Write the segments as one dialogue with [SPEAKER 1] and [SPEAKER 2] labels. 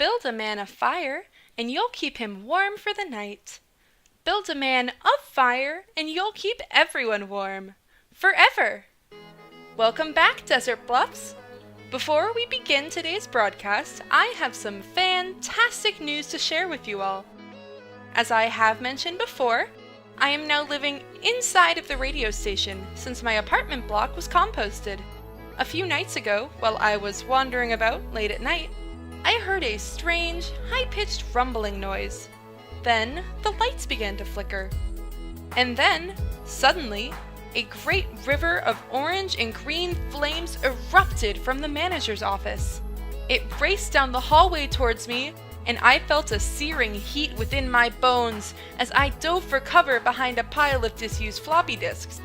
[SPEAKER 1] Build a man a fire, and you'll keep him warm for the night. Build a man of fire, and you'll keep everyone warm. Forever! Welcome back, Desert Bluffs! Before we begin today's broadcast, I have some fantastic news to share with you all. As I have mentioned before, I am now living inside of the radio station since my apartment block was composted. A few nights ago, while I was wandering about late at night, I heard a strange, high-pitched rumbling noise. Then, the lights began to flicker. And then, suddenly, a great river of orange and green flames erupted from the manager's office. It raced down the hallway towards me, and I felt a searing heat within my bones as I dove for cover behind a pile of disused floppy disks.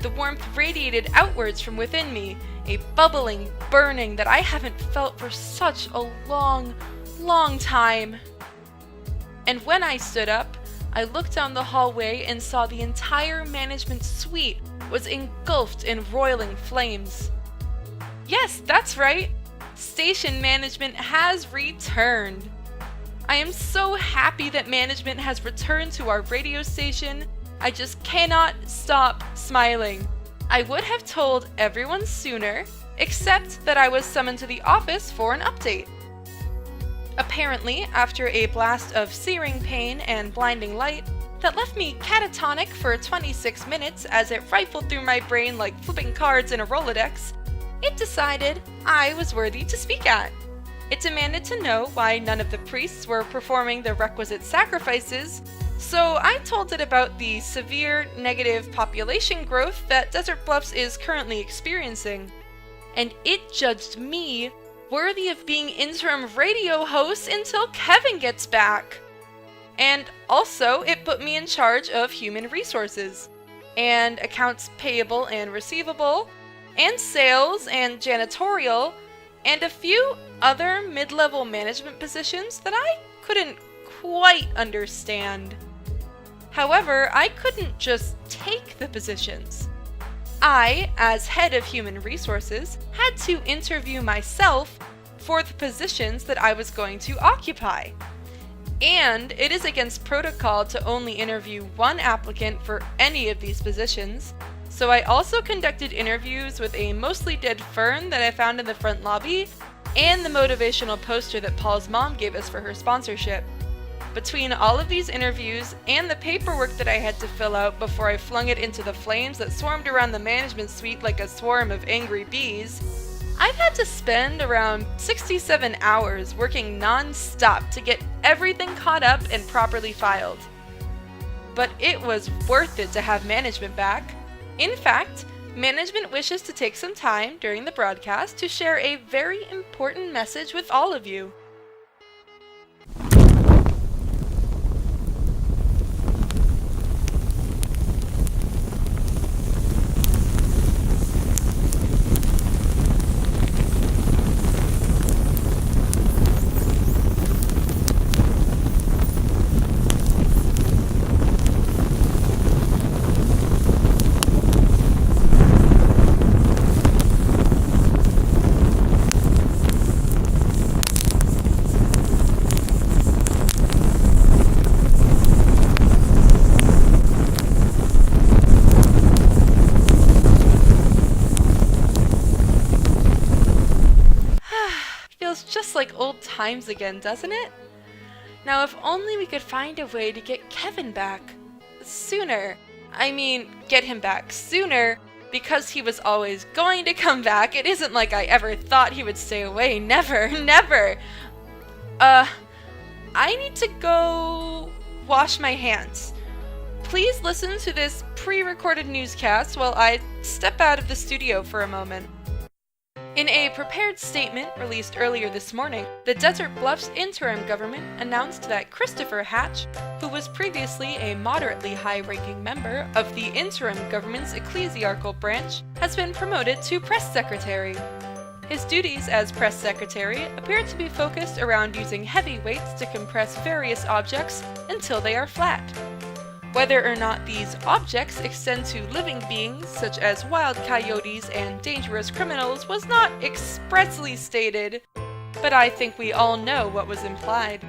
[SPEAKER 1] The warmth radiated outwards from within me, a bubbling, burning that I haven't felt for such a long, long time. And when I stood up, I looked down the hallway and saw the entire management suite was engulfed in roiling flames. Yes, that's right! Station management has returned! I am so happy that management has returned to our radio station. I just cannot stop smiling. I would have told everyone sooner, except that I was summoned to the office for an update. Apparently, after a blast of searing pain and blinding light that left me catatonic for 26 minutes as it rifled through my brain like flipping cards in a Rolodex, it decided I was worthy to speak at. It demanded to know why none of the priests were performing the requisite sacrifices, so I told it about the severe negative population growth that Desert Bluffs is currently experiencing. And it judged me worthy of being interim radio host until Kevin gets back. And also, it put me in charge of human resources, and accounts payable and receivable, and sales and janitorial, and a few other mid-level management positions that I couldn't quite understand. However, I couldn't just take the positions. I, as head of human resources, had to interview myself for the positions that I was going to occupy. And it is against protocol to only interview one applicant for any of these positions, so I also conducted interviews with a mostly dead fern that I found in the front lobby, and the motivational poster that Paul's mom gave us for her sponsorship. Between all of these interviews and the paperwork that I had to fill out before I flung it into the flames that swarmed around the management suite like a swarm of angry bees, I've had to spend around 67 hours working non-stop to get everything caught up and properly filed. But it was worth it to have management back. In fact, management wishes to take some time during the broadcast to share a very important message with all of you. Just like old times again, doesn't it? Now, if only we could find a way to get Kevin back sooner. I mean, get him back sooner because he was always going to come back. It isn't like I ever thought he would stay away. Never, never. I need to go wash my hands. Please listen to this pre-recorded newscast while I step out of the studio for a moment. In a prepared statement released earlier this morning, the Desert Bluffs interim government announced that Christopher Hatch, who was previously a moderately high-ranking member of the interim government's ecclesiarchal branch, has been promoted to press secretary. His duties as press secretary appear to be focused around using heavy weights to compress various objects until they are flat. Whether or not these objects extend to living beings such as wild coyotes and dangerous criminals was not expressly stated, but I think we all know what was implied.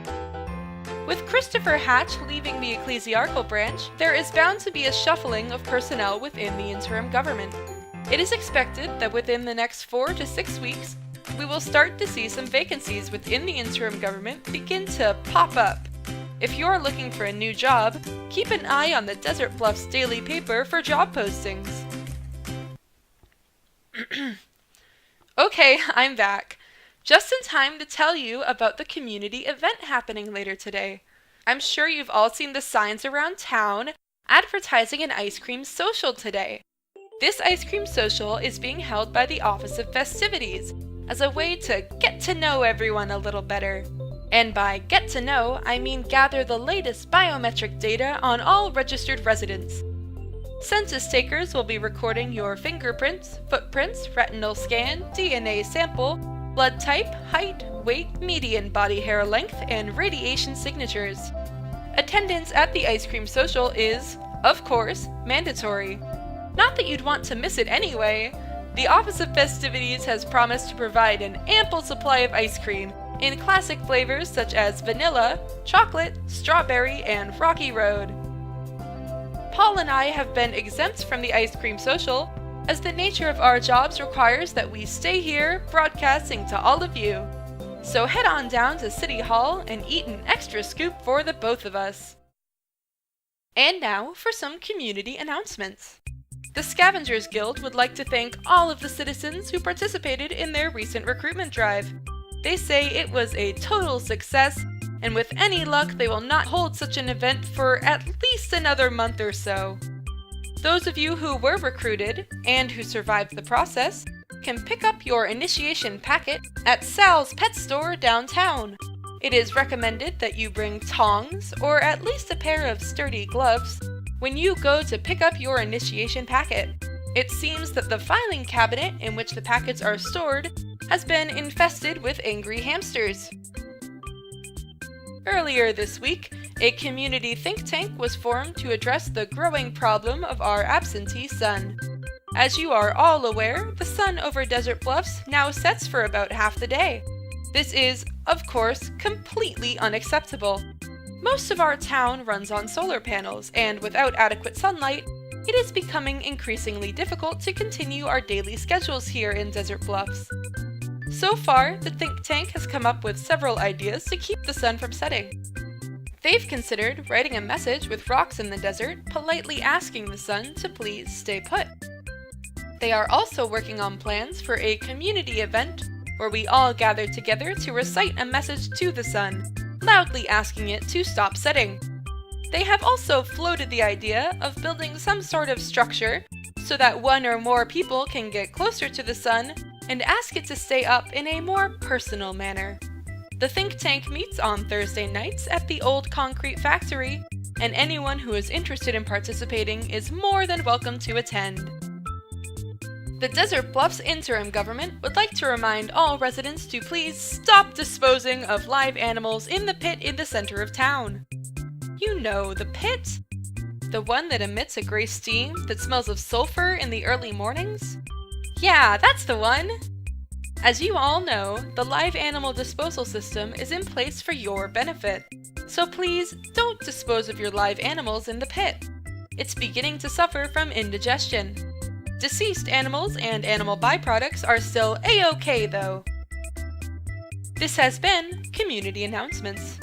[SPEAKER 1] With Christopher Hatch leaving the ecclesiarchal branch, there is bound to be a shuffling of personnel within the interim government. It is expected that within the next 4 to 6 weeks, we will start to see some vacancies within the interim government begin to pop up. If you're looking for a new job, keep an eye on the Desert Bluffs daily paper for job postings. Okay, I'm back. Just in time to tell you about the community event happening later today. I'm sure you've all seen the signs around town advertising an ice cream social today. This ice cream social is being held by the Office of Festivities as a way to get to know everyone a little better. And by get to know, I mean gather the latest biometric data on all registered residents. Census takers will be recording your fingerprints, footprints, retinal scan, DNA sample, blood type, height, weight, median body hair length, and radiation signatures. Attendance at the ice cream social is, of course, mandatory. Not that you'd want to miss it anyway. The Office of Festivities has promised to provide an ample supply of ice cream in classic flavors such as vanilla, chocolate, strawberry, and Rocky Road. Paul and I have been exempt from the ice cream social, as the nature of our jobs requires that we stay here broadcasting to all of you. So head on down to City Hall and eat an extra scoop for the both of us. And now for some community announcements. The Scavengers Guild would like to thank all of the citizens who participated in their recent recruitment drive. They say it was a total success, and with any luck they will not hold such an event for at least another month or so. Those of you who were recruited, and who survived the process, can pick up your initiation packet at Sal's Pet Store downtown. It is recommended that you bring tongs, or at least a pair of sturdy gloves, when you go to pick up your initiation packet. It seems that the filing cabinet in which the packets are stored has been infested with angry hamsters. Earlier this week, a community think tank was formed to address the growing problem of our absentee sun. As you are all aware, the sun over Desert Bluffs now sets for about half the day. This is, of course, completely unacceptable. Most of our town runs on solar panels, and without adequate sunlight, it is becoming increasingly difficult to continue our daily schedules here in Desert Bluffs. So far, the think tank has come up with several ideas to keep the sun from setting. They've considered writing a message with rocks in the desert, politely asking the sun to please stay put. They are also working on plans for a community event where we all gather together to recite a message to the sun, loudly asking it to stop setting. They have also floated the idea of building some sort of structure so that one or more people can get closer to the sun and ask it to stay up in a more personal manner. The think tank meets on Thursday nights at the old concrete factory, and anyone who is interested in participating is more than welcome to attend. The Desert Bluffs interim government would like to remind all residents to please stop disposing of live animals in the pit in the center of town. You know, the pit? The one that emits a gray steam that smells of sulfur in the early mornings? Yeah, that's the one! As you all know, the live animal disposal system is in place for your benefit. So please don't dispose of your live animals in the pit. It's beginning to suffer from indigestion. Deceased animals and animal byproducts are still A-OK though. This has been Community Announcements.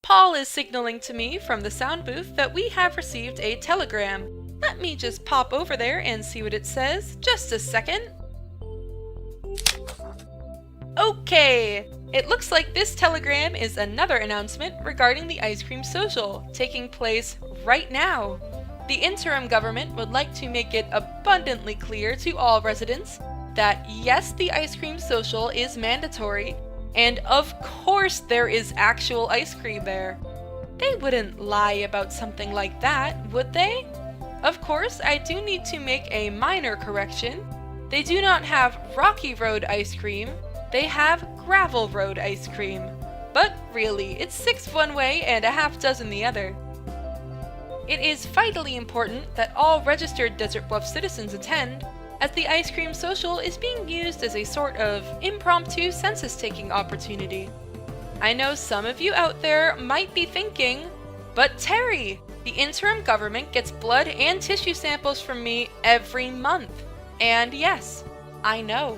[SPEAKER 1] Paul is signaling to me from the sound booth that we have received a telegram. Let me just pop over there and see what it says. Just a second. Okay, it looks like this telegram is another announcement regarding the ice cream social, taking place right now. The interim government would like to make it abundantly clear to all residents that yes, the ice cream social is mandatory, and of course there is actual ice cream there. They wouldn't lie about something like that, would they? Of course, I do need to make a minor correction. They do not have Rocky Road ice cream, they have Gravel Road ice cream. But really, it's 6 one way and a half dozen the other. It is vitally important that all registered Desert Bluff citizens attend, as the ice cream social is being used as a sort of impromptu census-taking opportunity. I know some of you out there might be thinking, but Terry, the interim government gets blood and tissue samples from me every month. And yes, I know.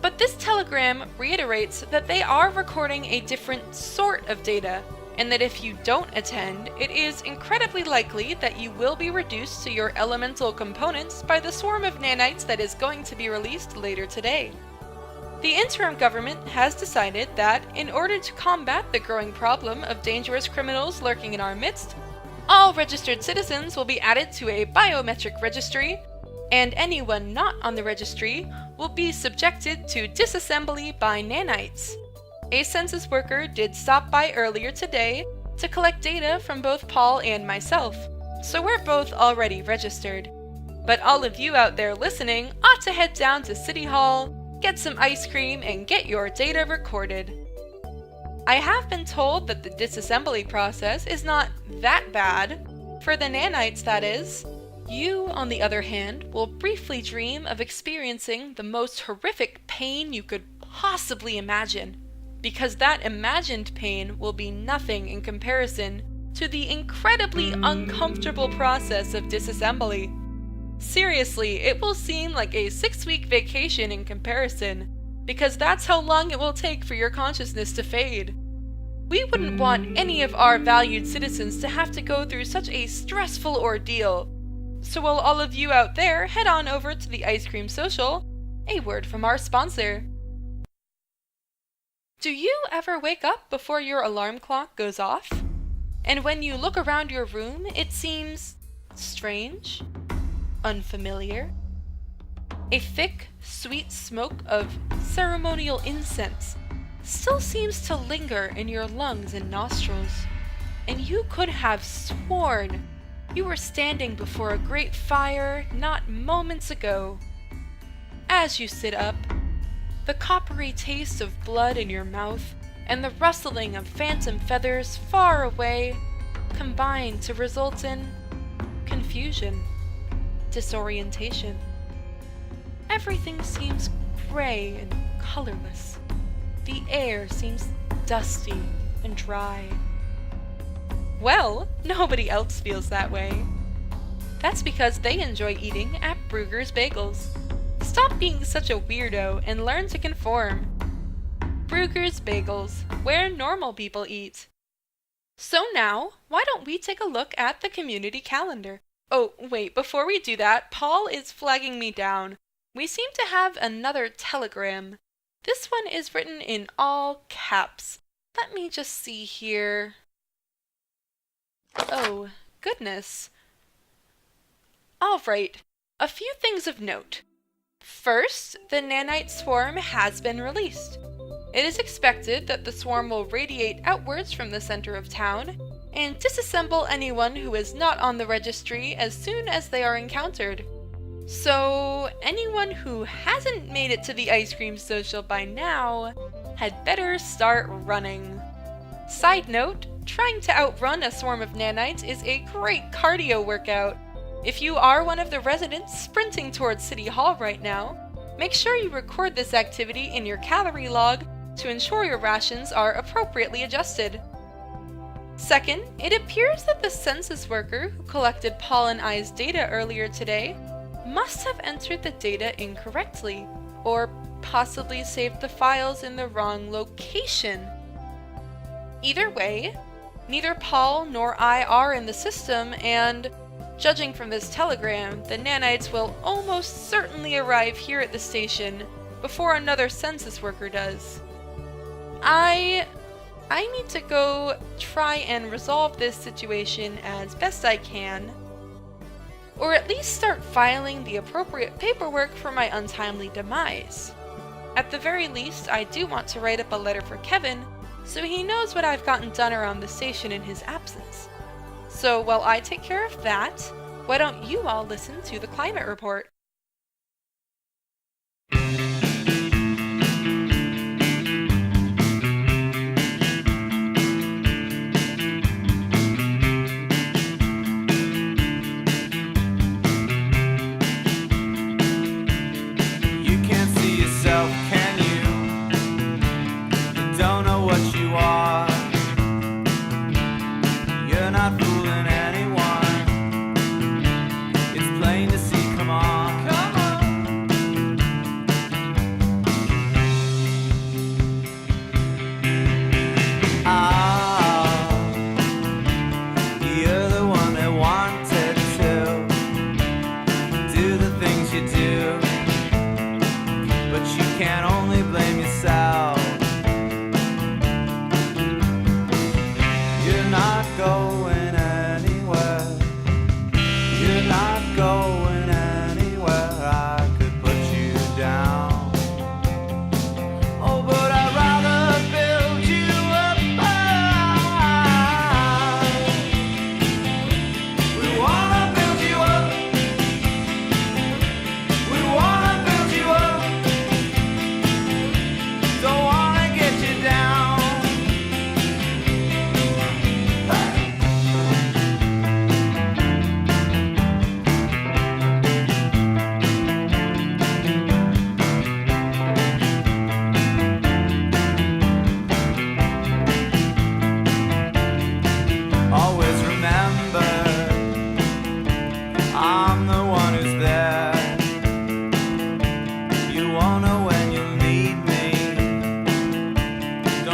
[SPEAKER 1] But this telegram reiterates that they are recording a different sort of data, and that if you don't attend, it is incredibly likely that you will be reduced to your elemental components by the swarm of nanites that is going to be released later today. The interim government has decided that, in order to combat the growing problem of dangerous criminals lurking in our midst, all registered citizens will be added to a biometric registry, and anyone not on the registry will be subjected to disassembly by nanites. A census worker did stop by earlier today to collect data from both Paul and myself, so we're both already registered. But all of you out there listening ought to head down to City Hall, get some ice cream, and get your data recorded. I have been told that the disassembly process is not that bad. For the nanites, that is. You, on the other hand, will briefly dream of experiencing the most horrific pain you could possibly imagine, because that imagined pain will be nothing in comparison to the incredibly uncomfortable process of disassembly. Seriously, it will seem like a 6-week vacation in comparison, because that's how long it will take for your consciousness to fade. We wouldn't want any of our valued citizens to have to go through such a stressful ordeal. So while all of you out there head on over to the Ice Cream Social, a word from our sponsor. Do you ever wake up before your alarm clock goes off? And when you look around your room, it seems strange, unfamiliar? A thick, sweet smoke of ceremonial incense still seems to linger in your lungs and nostrils, and you could have sworn you were standing before a great fire not moments ago. As you sit up, the coppery taste of blood in your mouth and the rustling of phantom feathers far away combine to result in confusion, disorientation. Everything seems gray and colorless. The air seems dusty and dry. Well, nobody else feels that way. That's because they enjoy eating at Brugger's Bagels. Stop being such a weirdo and learn to conform. Brugger's Bagels, where normal people eat. So now, why don't we take a look at the community calendar? Oh, wait, before we do that, Paul is flagging me down. We seem to have another telegram. This one is written in all caps. Let me just see here. Oh, goodness. Alright, a few things of note. First, the nanite swarm has been released. It is expected that the swarm will radiate outwards from the center of town and disassemble anyone who is not on the registry as soon as they are encountered. So, anyone who hasn't made it to the ice cream social by now had better start running. Side note, trying to outrun a swarm of nanites is a great cardio workout. If you are one of the residents sprinting towards City Hall right now, make sure you record this activity in your calorie log to ensure your rations are appropriately adjusted. Second, it appears that the census worker who collected Paul and I's data earlier today must have entered the data incorrectly, or possibly saved the files in the wrong location. Either way, neither Paul nor I are in the system, and judging from this telegram, the nanites will almost certainly arrive here at the station before another census worker does. I need to go try and resolve this situation as best I can, or at least start filing the appropriate paperwork for my untimely demise. At the very least, I do want to write up a letter for Kevin so he knows what I've gotten done around the station in his absence. So while I take care of that, why don't you all listen to the climate report?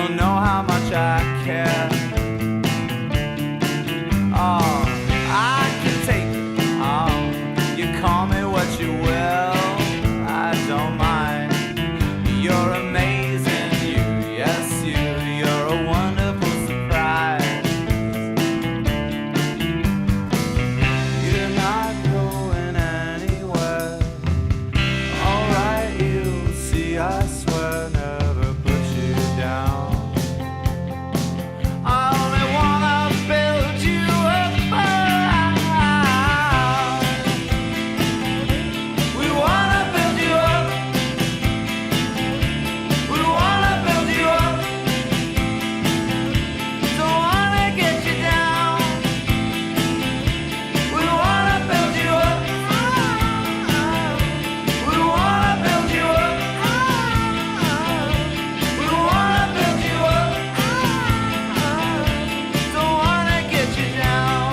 [SPEAKER 2] don't know how much I care. Oh, I can take it. Oh, you call me what you will. I don't mind. You're amazing, you. Yes, you. You're a wonderful surprise. You're not going anywhere. Alright, you'll see, I swear, never put you down. I only wanna build you up. We wanna build you up. We wanna build you up. Don't wanna get you down. We wanna build you up. We wanna build you up. We wanna build you up. Don't wanna get you down.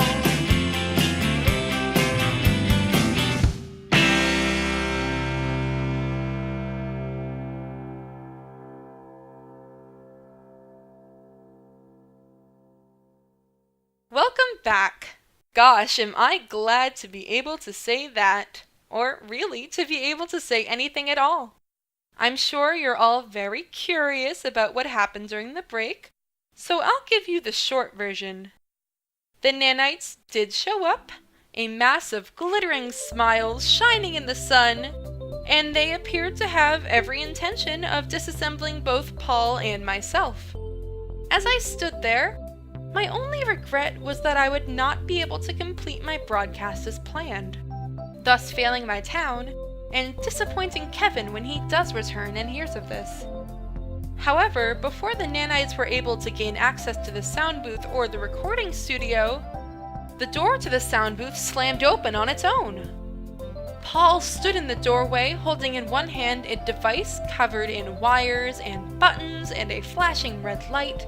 [SPEAKER 1] Welcome back. Gosh, am I glad to be able to say that, or really to be able to say anything at all. I'm sure you're all very curious about what happened during the break, so I'll give you the short version. The nanites did show up, a mass of glittering smiles shining in the sun, and they appeared to have every intention of disassembling both Paul and myself. As I stood there, my only regret was that I would not be able to complete my broadcast as planned, thus failing my town and disappointing Kevin when he does return and hears of this. However, before the nanites were able to gain access to the sound booth or the recording studio, the door to the sound booth slammed open on its own. Paul stood in the doorway holding in one hand a device covered in wires and buttons and a flashing red light,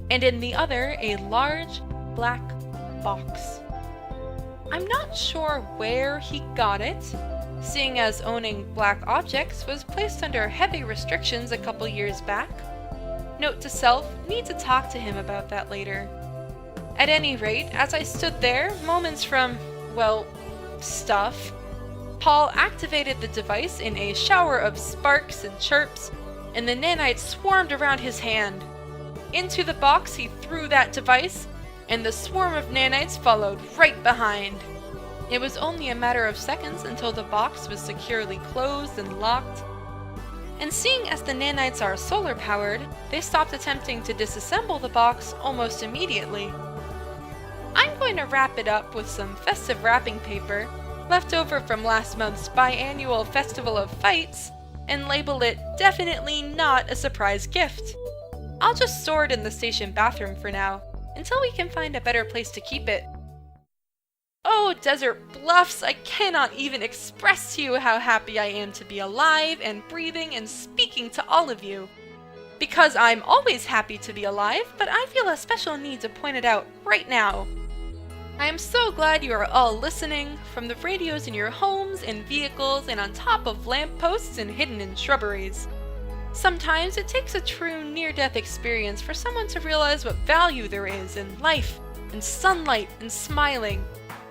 [SPEAKER 1] and in the other a large black box. I'm not sure where he got it, seeing as owning black objects was placed under heavy restrictions a couple years back. Note to self, need to talk to him about that later. At any rate, as I stood there, moments from, well, stuff, Paul activated the device in a shower of sparks and chirps, and the nanites swarmed around his hand. Into the box he threw that device, and the swarm of nanites followed right behind. It was only a matter of seconds until the box was securely closed and locked. And seeing as the nanites are solar powered, they stopped attempting to disassemble the box almost immediately. I'm going to wrap it up with some festive wrapping paper left over from last month's biannual Festival of Fights and label it definitely not a surprise gift. I'll just store it in the station bathroom for now, until we can find a better place to keep it. Oh, Desert Bluffs, I cannot even express to you how happy I am to be alive and breathing and speaking to all of you. Because I'm always happy to be alive, but I feel a special need to point it out right now. I am so glad you are all listening, from the radios in your homes and vehicles and on top of lampposts and hidden in shrubberies. Sometimes it takes a true near-death experience for someone to realize what value there is in life, and sunlight, and smiling.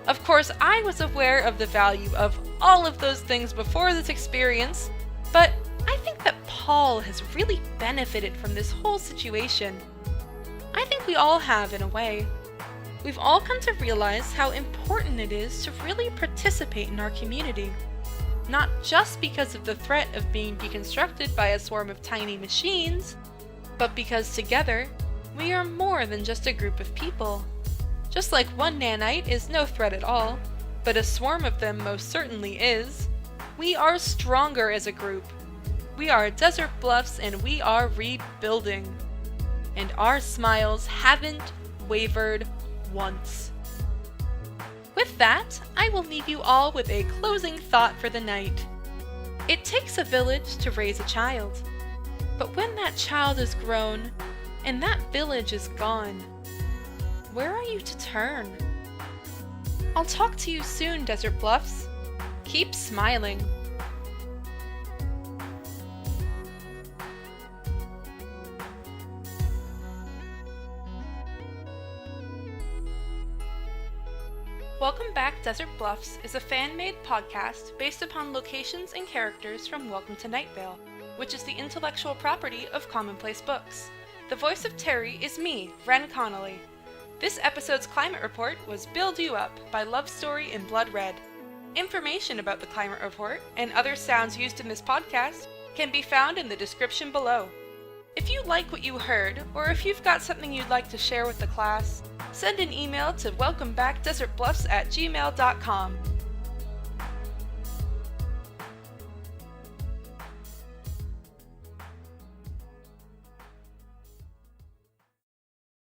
[SPEAKER 1] Of course, I was aware of the value of all of those things before this experience, but I think that Paul has really benefited from this whole situation. I think we all have, in a way. We've all come to realize how important it is to really participate in our community. Not just because of the threat of being deconstructed by a swarm of tiny machines, but because together, we are more than just a group of people. Just like one nanite is no threat at all, but a swarm of them most certainly is, we are stronger as a group. We are Desert Bluffs and we are rebuilding. And our smiles haven't wavered once. With that, I will leave you all with a closing thought for the night. It takes a village to raise a child, but when that child is grown and that village is gone, where are you to turn? I'll talk to you soon, Desert Bluffs. Keep smiling. Welcome Back Desert Bluffs is a fan-made podcast based upon locations and characters from Welcome to Night Vale, which is the intellectual property of Commonplace Books. The voice of Terry is me, Ren Connolly. This episode's climate report was Build You Up by Love Story in Blood Red. Information about the climate report and other sounds used in this podcast can be found in the description below. If you like what you heard, or if you've got something you'd like to share with the class, send an email to welcomebackdesertbluffs@gmail.com.